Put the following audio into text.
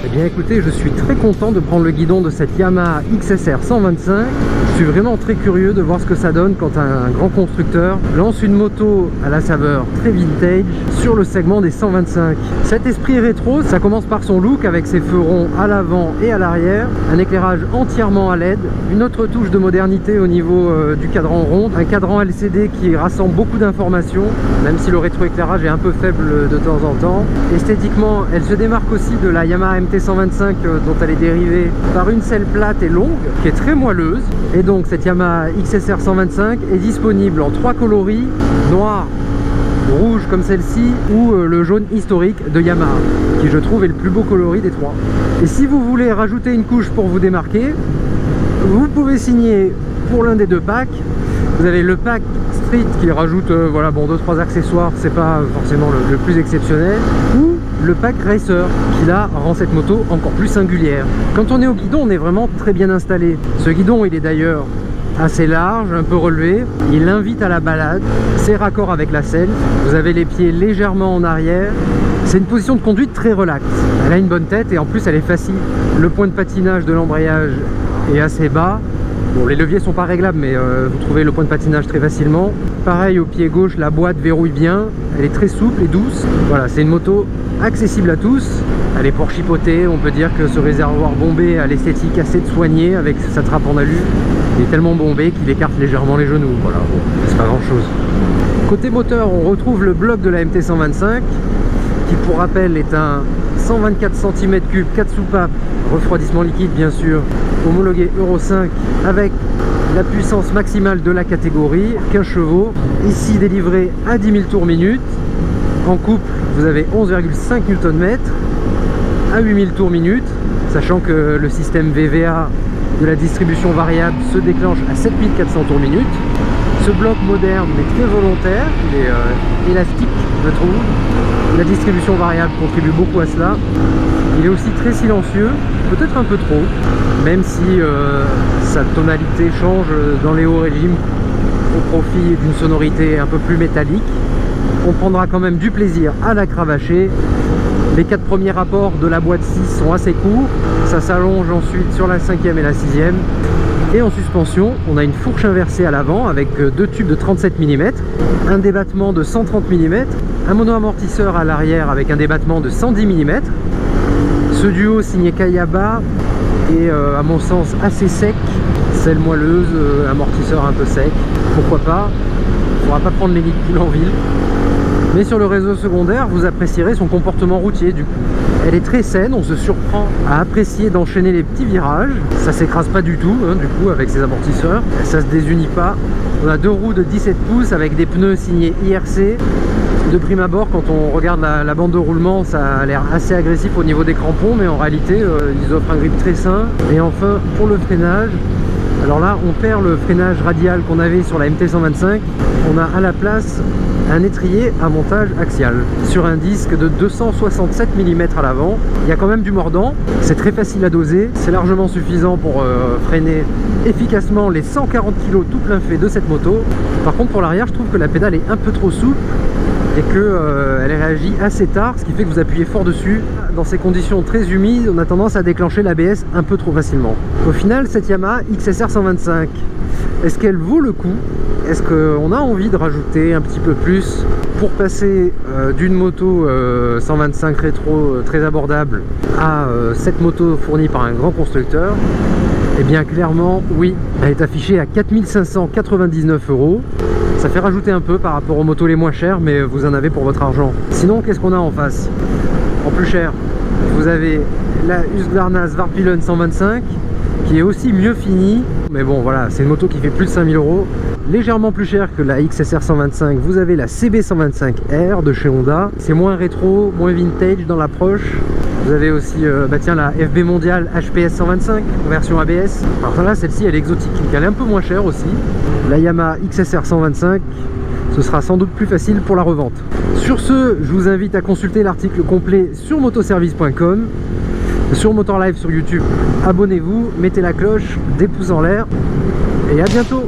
Eh bien écoutez, je suis très content de prendre le guidon de cette Yamaha XSR 125. Je suis vraiment très curieux de voir ce que ça donne quand un grand constructeur lance une moto à la saveur très vintage sur le segment des 125. Cet esprit rétro, ça commence par son look avec ses feux ronds à l'avant et à l'arrière, un éclairage entièrement à LED, une autre touche de modernité au niveau du cadran rond, un cadran LCD qui rassemble beaucoup d'informations, même si le rétroéclairage est un peu faible de temps en temps. Esthétiquement, elle se démarque aussi de la Yamaha MT-125 dont elle est dérivée par une selle plate et longue qui est très moelleuse. Et donc cette Yamaha XSR 125 est disponible en 3 coloris, noir, rouge comme celle-ci ou le jaune historique de Yamaha, qui je trouve est le plus beau coloris des trois. Et si vous voulez rajouter une couche pour vous démarquer, vous pouvez signer pour l'un des deux packs. Vous avez le pack Street qui rajoute voilà, bon, 2-3 accessoires, c'est pas forcément le plus exceptionnel, ou le pack Racer qui là rend cette moto encore plus singulière. Quand on est au guidon, on est vraiment très bien installé. Ce guidon, il est d'ailleurs assez large, un peu relevé, il invite à la balade, c'est raccord avec la selle, vous avez les pieds légèrement en arrière, c'est une position de conduite très relaxe. Elle a une bonne tête et en plus elle est facile. Le point de patinage de l'embrayage est assez bas. Bon, les leviers sont pas réglables, mais vous trouvez le point de patinage très facilement. Pareil, au pied gauche, la boîte verrouille bien. Elle est très souple et douce. Voilà, c'est une moto accessible à tous. Elle est pour chipoter. On peut dire que ce réservoir bombé a l'esthétique assez de soigné avec sa trappe en alu. Il est tellement bombé qu'il écarte légèrement les genoux. Voilà, bon, c'est pas grand chose. Côté moteur, on retrouve le bloc de la MT-125 qui, pour rappel, est un 124 cm3, 4 soupapes, refroidissement liquide bien sûr, homologué Euro 5 avec la puissance maximale de la catégorie, 15 chevaux, ici délivré à 10 000 tours minute. En couple, vous avez 11,5 Nm à 8 000 tours minute, sachant que le système VVA de la distribution variable se déclenche à 7400 tours minute. Ce bloc moderne est très volontaire, il est élastique je trouve. La distribution variable contribue beaucoup à cela. Il est aussi très silencieux, peut-être un peu trop, même si sa tonalité change dans les hauts régimes au profit d'une sonorité un peu plus métallique. On prendra quand même du plaisir à la cravacher. Les 4 premiers rapports de la boîte 6 sont assez courts, ça s'allonge ensuite sur la 5e et la 6e. Et en suspension, on a une fourche inversée à l'avant avec 2 tubes de 37 mm, un débattement de 130 mm, un mono-amortisseur à l'arrière avec un débattement de 110 mm. Ce duo signé Kayaba est à mon sens assez sec, selle moelleuse, amortisseur un peu sec, pourquoi pas. Il ne faudra pas prendre les nids de poule en ville. Mais sur le réseau secondaire, vous apprécierez son comportement routier du coup. Elle est très saine, on se surprend à apprécier d'enchaîner les petits virages. Ça s'écrase pas du tout, hein, du coup, avec ses amortisseurs. Ça se désunit pas. On a 2 roues de 17 pouces avec des pneus signés IRC. De prime abord, quand on regarde la bande de roulement, ça a l'air assez agressif au niveau des crampons, mais en réalité, ils offrent un grip très sain. Et enfin, pour le freinage, alors là, on perd le freinage radial qu'on avait sur la MT-125. On a à la place un étrier à montage axial sur un disque de 267 mm à l'avant. Il y a quand même du mordant, c'est très facile à doser, c'est largement suffisant pour freiner efficacement les 140 kg tout plein fait de cette moto. Par contre, pour l'arrière, je trouve que la pédale est un peu trop souple et qu'elle réagit assez tard, ce qui fait que vous appuyez fort dessus. Dans ces conditions très humides, on a tendance à déclencher l'ABS un peu trop facilement. Au final, cette Yamaha XSR 125, est-ce qu'elle vaut le coup? Est-ce qu'on a envie de rajouter un petit peu plus pour passer d'une moto 125 rétro très abordable à cette moto fournie par un grand constructeur? Eh bien clairement oui, elle est affichée à 4 599 €. Ça fait rajouter un peu par rapport aux motos les moins chères, mais vous en avez pour votre argent. Sinon, qu'est-ce qu'on a en face? En plus cher, vous avez la Husqvarna Svartbilen 125 qui est aussi mieux finie, mais bon voilà, c'est une moto qui fait plus de 5 000 €. Légèrement plus cher que la XSR 125, vous avez la CB 125R de chez Honda. C'est moins rétro, moins vintage dans l'approche. Vous avez aussi tiens, la FB Mondial HPS 125 version ABS. Alors là, celle-ci elle est exotique, elle est un peu moins chère aussi. La Yamaha XSR 125, ce sera sans doute plus facile pour la revente. Sur ce, je vous invite à consulter l'article complet sur motoservice.com, sur Motor Live sur YouTube. Abonnez-vous, mettez la cloche, des pouces en l'air et à bientôt.